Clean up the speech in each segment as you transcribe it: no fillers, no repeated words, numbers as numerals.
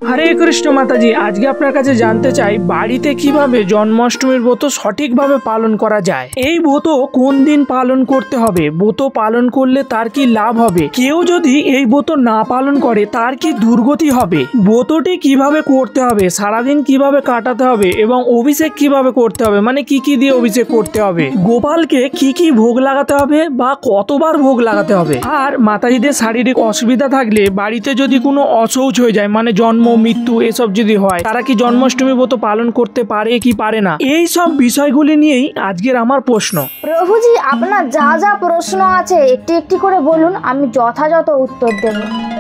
হরে কৃষ্ণ মাতাজি, আজকে আপনার কাছে জানতে চাই বাড়িতে কিভাবে জন্মাষ্টমীর ব্রত সঠিকভাবে পালন করা যায়। এই ব্রত কোন দিন পালন করতে হবে, ব্রত পালন করলে তার কি লাভ হবে, কেউ যদি এই ব্রত না পালন করে তার কি দুর্গতি হবে, ব্রতটি কিভাবে করতে হবে, সারাদিন কিভাবে কাটাতে হবে এবং অভিষেক কিভাবে করতে হবে, মানে কি কি দিয়ে অভিষেক করতে হবে, গোপালকে কি কি ভোগ লাগাতে হবে বা কতবার ভোগ লাগাতে হবে। আর মাতাজিদের শারীরিক অসুবিধা থাকলে বাড়িতে যদি কোনো অসৌচ হয়ে যায়, মানে জন্ম মৃত্যু এসব যদি হয়, তারা কি জন্মাষ্টমী ব্রত পালন করতে পারে কি পারে না, এই সব বিষয়গুলি নিয়েই আজকের আমার প্রশ্ন। প্রভুজি, আপনার যা যা প্রশ্ন আছে একটি একটি করে বলুন, আমি যথাযথ উত্তর দেব।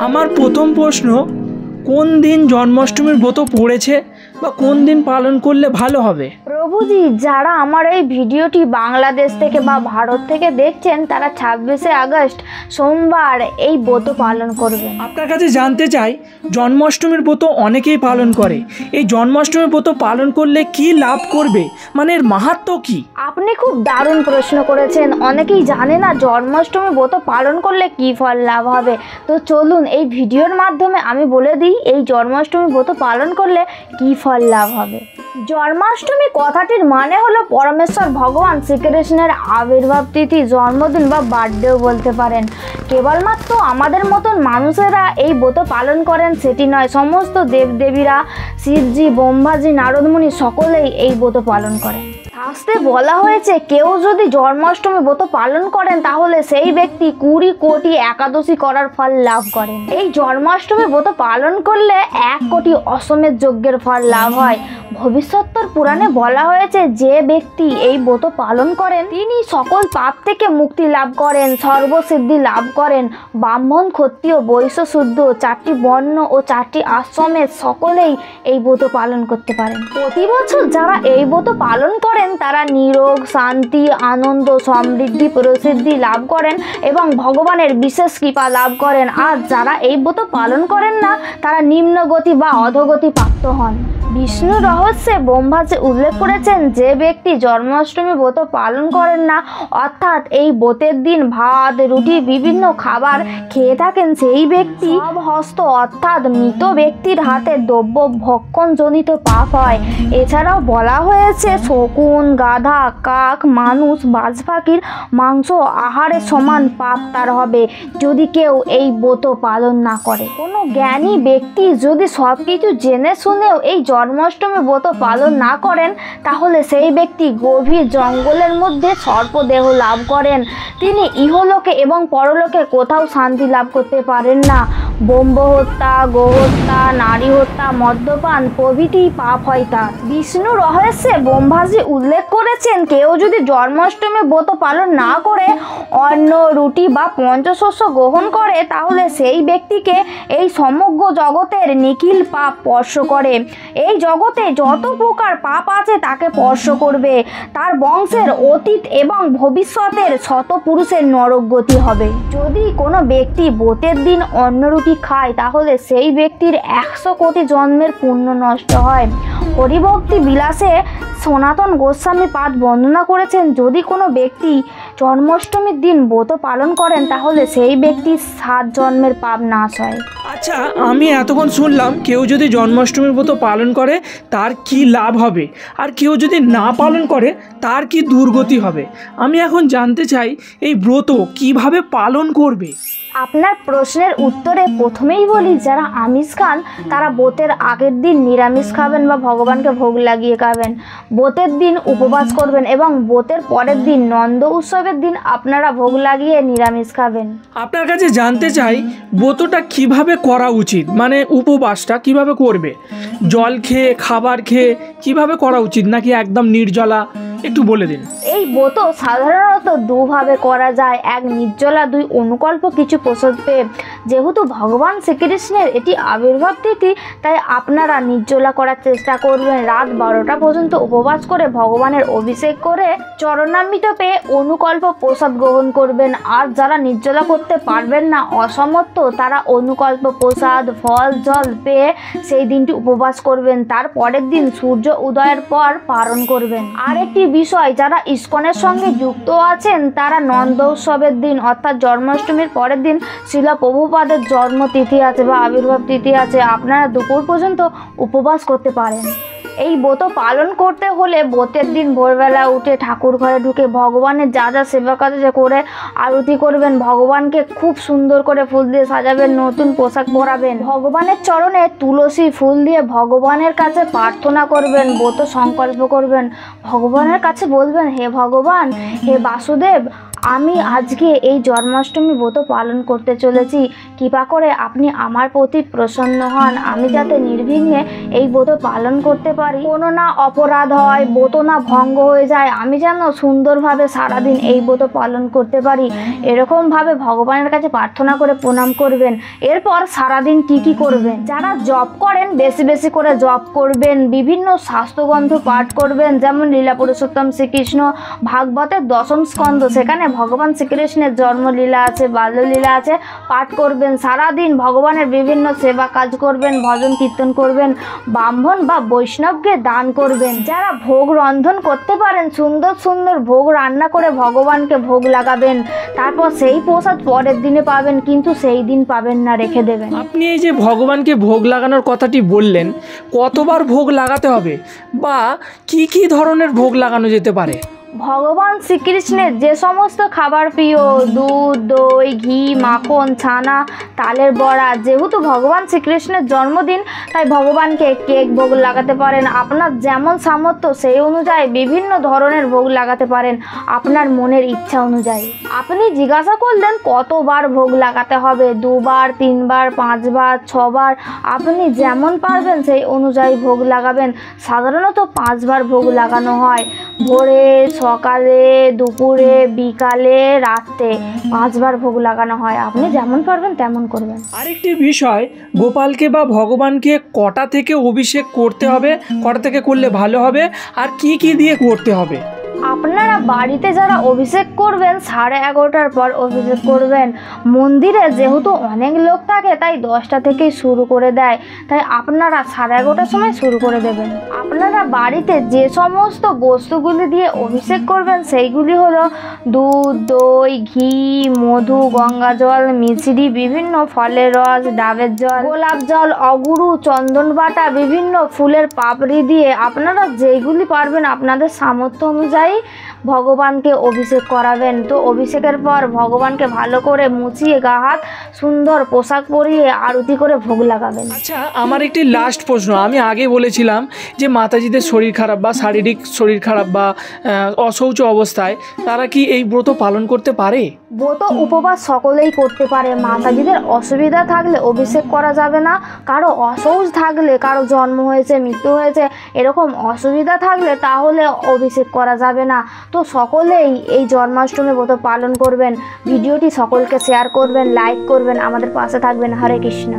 আমার প্রথম প্রশ্ন, কোন দিন জন্মাষ্টমীর ব্রত পড়েছে বা কোন দিন পালন করলে ভালো হবে? প্রভুজি, যারা আমার এই ভিডিওটি বাংলাদেশ থেকে বা ভারত থেকে দেখছেন তারা 26শে আগস্ট সোমবার এই ব্রত পালন করবেন। আপনার কাছে জানতে চাই, জন্মাষ্টমীর ব্রত অনেকেই পালন করে, এই জন্মাষ্টমীর ব্রত পালন করলে কি লাভ করবে, মানে এর মাহাত্ম্য কি? আপনি খুব দারুণ প্রশ্ন করেছেন। অনেকেই জানে না জন্মাষ্টমী ব্রত পালন করলে কি ফল লাভ হবে। তো চলুন এই ভিডিওর মাধ্যমে আমি বলে দিই এই জন্মাষ্টমী ব্রত পালন করলে কি ফল লাভ হবে। জন্মাষ্টমী কথাটির মানে হলো পরমেশ্বর ভগবান শ্রীকৃষ্ণের আবির্ভাব তিথি, জন্মদিন বা বার্থডেও বলতে পারেন। কেবলমাত্র আমাদের মতন মানুষেরা এই ব্রত পালন করেন সেটি নয়, সমস্ত দেবদেবীরা, শিবজি, ব্রহ্মাজি, নারদমুনি সকলেই এই ব্রত পালন করেন। শাস্ত্রে বলা হয়েছে কেউ যদি জন্মাষ্টমী ব্রত পালন করেন তাহলে সেই ব্যক্তি 20 কোটি একাদশী করার ফল লাভ করেন। এই জন্মাষ্টমী ব্রত পালন করলে 1 কোটি অশ্বমেধ যজ্ঞের ফল লাভ হয়। ভবিষ্যত্তর পুরাণে বলা হয়েছে যে ব্যক্তি এই ব্রত পালন করেন তিনি সকল পাপ থেকে মুক্তি লাভ করেন, সর্বসিদ্ধি লাভ করেন। ব্রাহ্মণ, ক্ষত্রিয়, বৈশ্য, শূদ্র, 4টি বর্ণ ও 4টি আশ্রমের সকলেই এই ব্রত পালন করতে পারেন। প্রতি বছর যারা এই ব্রত পালন করেন তারা নিরোগ, শান্তি, আনন্দ, সমৃদ্ধি, প্রসিদ্ধি লাভ করেন এবং ভগবানের বিশেষ কৃপা লাভ করেন। আর যারা এই ব্রত পালন করেন না তারা নিম্নগতি বা অধোগতি প্রাপ্ত হন। বিষ্ণু রহস্যে ব্রহ্মাজি উল্লেখ করেছেন যে ব্যক্তি জন্মাষ্টমী ব্রত পালন করেন না, অর্থাৎ এই ব্রতের দিন ভাত, রুটি, বিভিন্ন খাবার খেয়ে থাকেন, সেই ব্যক্তি হস্ত অর্থাৎ মৃত ব্যক্তির হাতে দ্রব্য ভক্ষণজনিত পাপ হয়। এছাড়াও বলা হয়েছে শকুন, গাধা, কাক, মানুষ, বাজ পাখির মাংস আহারের সমান পাপ তার হবে যদি কেউ এই ব্রত পালন না করে। কোনো জ্ঞানী ব্যক্তি যদি সব কিছু জেনে শুনেও এই জন্মাষ্টমী ব্রত পালন না করেন তাহলে সেই ব্যক্তি গভীর জঙ্গলের মধ্যে সর্পদেহ লাভ করেন। তিনি ইহলোকে এবং পরলোকে কোথাও শান্তি লাভ করতে পারেন না। ব্রহ্ম হত্যা, গোহত্যা, নারী হত্যা, মদ্যপান প্রভৃতি পাপ হয় তার। বিষ্ণু রহস্যে ব্রহ্মাজি উল্লেখ করেছেন কেউ যদি জন্মাষ্টমী ব্রত পালন না করে অন্ন, রুটি বা পঞ্চশস্য গ্রহণ করে তাহলে সেই ব্যক্তিকে এই সমগ্র জগতের নিখিল পাপ স্পর্শ করে। এই জগতে যত প্রকার পাপ আছে তাকে স্পর্শ করবে। তার বংশের অতীত এবং ভবিষ্যতের শত পুরুষের নরক গতি হবে। যদি কোনো ব্যক্তি ব্রতের দিন অন্ন রুটি খায় তাহলে সেই ব্যক্তির 100 কোটি জন্মের পুণ্য নষ্ট হয়। হরিভক্তি বিলাসে সনাতন গোস্বামী পাদ বর্ণনা করেছেন যদি কোনো ব্যক্তি জন্মাষ্টমীর দিন ব্রত পালন করেন তাহলে সেই ব্যক্তির 7 জন্মের পাপ নাশ হয়। আচ্ছা, আমি এতক্ষণ শুনলাম কেউ যদি জন্মাষ্টমীর ব্রত পালন করে তার কি লাভ হবে, আর কেউ যদি না পালন করে তার কি দুর্গতি হবে। আমি এখন জানতে চাই এই ব্রত কিভাবে পালন করবে। আপনার প্রশ্নের উত্তরে প্রথমেই বলি যারা আমিষ খান তারা ব্রতের আগের দিন নিরামিষ খাবেন বা ভগবানকে ভোগ লাগিয়ে খাবেন। ব্রতের দিন উপবাস করবেন এবং ব্রতের পরের দিন নন্দ উৎসবের দিন আপনারা ভোগ লাগিয়ে নিরামিষ খাবেন। আপনার কাছে জানতে চাই ব্রতটা কিভাবে করা উচিত, মানে উপবাসটা কিভাবে করবে, জল খেয়ে, খাবার খেয়ে কিভাবে করা উচিত, নাকি একদম নির্জলা, একটু বলে দিন। এই ব্রত সাধারণত দুভাবে করা যায়, এক নির্জলা, 2 অনুকল্প কিছু প্রসাদ পেয়ে। যেহেতু ভগবান শ্রীকৃষ্ণের এটি আবির্ভাব তিথি তাই আপনারা নির্জলা করার চেষ্টা করবেন। রাত 12টা পর্যন্ত উপবাস করে ভগবানের অভিষেক করে চরণামৃত পেয়ে অনুকল্প প্রসাদ গ্রহণ করবেন। আর যারা নির্জলা করতে পারবেন না, অসমর্থ, তারা অনুকল্প প্রসাদ, ফল, জল পেয়ে সেই দিনটি উপবাস করবেন। তার পরের দিন সূর্য উদয়ের পর পালন করবেন। আর একটি বিষয়, যারা ইসকনের সঙ্গে যুক্ত আছেন তারা নন্দ উৎসবের দিন অর্থাৎ জন্মাষ্টমীর পরের দিন শ্রীল প্রভুপাদের জন্মতিথি আছে বা আবির্ভাব তিথি আছে, আপনারা দুপুর পর্যন্ত উপবাস করতে পারেন। এই ব্রত পালন করতে হলে ব্রতের দিন ভোরবেলা উঠে ঠাকুর ঘরে ঢুকে ভগবানের যা যা সেবা কাজ করে আরতি করবেন, ভগবানকে খুব সুন্দর করে ফুল দিয়ে সাজাবেন, নতুন পোশাক পরাবেন, ভগবানের চরণে তুলসী ফুল দিয়ে ভগবানের কাছে প্রার্থনা করবেন, ব্রত সংকল্প করবেন, ভগবানের কাছে বলবেন, হে ভগবান, হে বাসুদেব, আমি আজকে এই জন্মাষ্টমী ব্রত পালন করতে চলেছি, কৃপা করে আপনি আমার প্রতি প্রসন্ন হন, আমি যাতে নির্বিঘ্নে এই ব্রত পালন করতে পারি, কোনো না অপরাধ হয়, ব্রত না ভঙ্গ হয়ে যায়, আমি যেন সুন্দরভাবে সারাদিন এই ব্রত পালন করতে পারি, এরকমভাবে ভগবানের কাছে প্রার্থনা করে প্রণাম করবেন। এরপর সারাদিন কি করবেন, যারা জপ করেন বেশি বেশি করে জপ করবেন, বিভিন্ন শাস্ত্রগ্রন্থ পাঠ করবেন, যেমন লীলা পুরুষোত্তম শ্রীকৃষ্ণ ভাগবতের 10ম স্কন্ধ, সেখানে ভগবান শ্রীকৃষ্ণের জন্মলীলা আছে, বাল্যলীলা আছে, পাঠ করবেন। সারাদিন ভগবানের বিভিন্ন সেবা কাজ করবেন, ভজন কীর্তন করবেন, ব্রাহ্মণ বা বৈষ্ণবকে দান করবেন। যারা ভোগ রন্ধন করতে পারেন সুন্দর সুন্দর ভোগ রান্না করে ভগবানকে ভোগ লাগাবেন, তারপর সেই প্রসাদ পরের দিনে পাবেন, কিন্তু সেই দিন পাবেন না, রেখে দেবেন। আপনি এই যে ভগবানকে ভোগ লাগানোর কথাটি বললেন, কতবার ভোগ লাগাতে হবে বা কি ধরনের ভোগ লাগানো যেতে পারে? ভগবান শ্রীকৃষ্ণের যে সমস্ত খাবার প্রিয়, দুধ, দই, ঘি, মাখন, ছানা, তালের বড়া, যেহেতু ভগবান শ্রীকৃষ্ণের জন্মদিন তাই ভগবানকে কেক ভোগ লাগাতে পারেন, আপনার যেমন সামর্থ্য সেই অনুযায়ী বিভিন্ন ধরনের ভোগ লাগাতে পারেন, আপনার মনের ইচ্ছা অনুযায়ী। আপনি জিজ্ঞাসা করলেন কতবার ভোগ লাগাতে হবে, 2 বার, 3 বার, 5 বার, 6 বার, আপনি যেমন পারবেন সেই অনুযায়ী ভোগ লাগাবেন। সাধারণত 5 বার ভোগ লাগানো হয়, ভোরে, সকালে, দুপুরে, বিকালে, রাতে 5 বার ভোগ লাগানো হয়, আপনি যেমন পারবেন তেমন করবেন। আরেকটি বিষয়, গোপালকে বা ভগবানকে কটা থেকে অভিষেক করতে হবে, কটা থেকে করলে ভালো হবে, আর কি দিয়ে করতে হবে? আপনারা বাড়িতে যারা অভিষেক করবেন 11:30টার পর অভিষেক করবেন। মন্দিরে যেহেতু অনেক লোক থাকে তাই 10টা থেকেই শুরু করে দেয়, তাই আপনারা 11:30টার সময় শুরু করে দেবেন। আপনারা বাড়িতে যে সমস্ত বস্তুগুলি দিয়ে অভিষেক করবেন সেইগুলি হলো দুধ, দই, ঘি, মধু, গঙ্গা জল, মিছরি, বিভিন্ন ফলের রস, ডাবের জল, গোলাপ জল, অগুরু, চন্দন বাটা, বিভিন্ন ফুলের পাপড়ি দিয়ে আপনারা যেইগুলি পারবেন আপনাদের সামর্থ্য অনুযায়ী ভগবানকে অভিষেক করাবেন। তো অভিষেকের পর ভগবানকে ভালো করে মুছিয়ে গা হাত সুন্দর পোশাক পরিয়ে আরতি করে ভোগ লাগাবেন। আচ্ছা, আমার একটি লাস্ট প্রশ্ন, আমি আগে বলেছিলাম যে মাতাজিদের শরীর খারাপ বা শারীরিক শরীর খারাপ বা অশৌচ অবস্থায় তারা কি এই ব্রত পালন করতে পারে? ব্রত উপবাস সকলেই করতে পারে। মাতাজিদের অসুবিধা থাকলে অভিষেক করা যাবে না, কারো অসৌচ থাকলে, কারো জন্ম হয়েছে, মৃত্যু হয়েছে, এরকম অসুবিধা থাকলে তাহলে অভিষেক করা যাবে না। তো সকলেই এই জন্মাষ্টমী ব্রত পালন করবেন। ভিডিওটি সকলকে শেয়ার করবেন, লাইক করবেন, আমাদের পাশে থাকবেন। হরে কৃষ্ণ।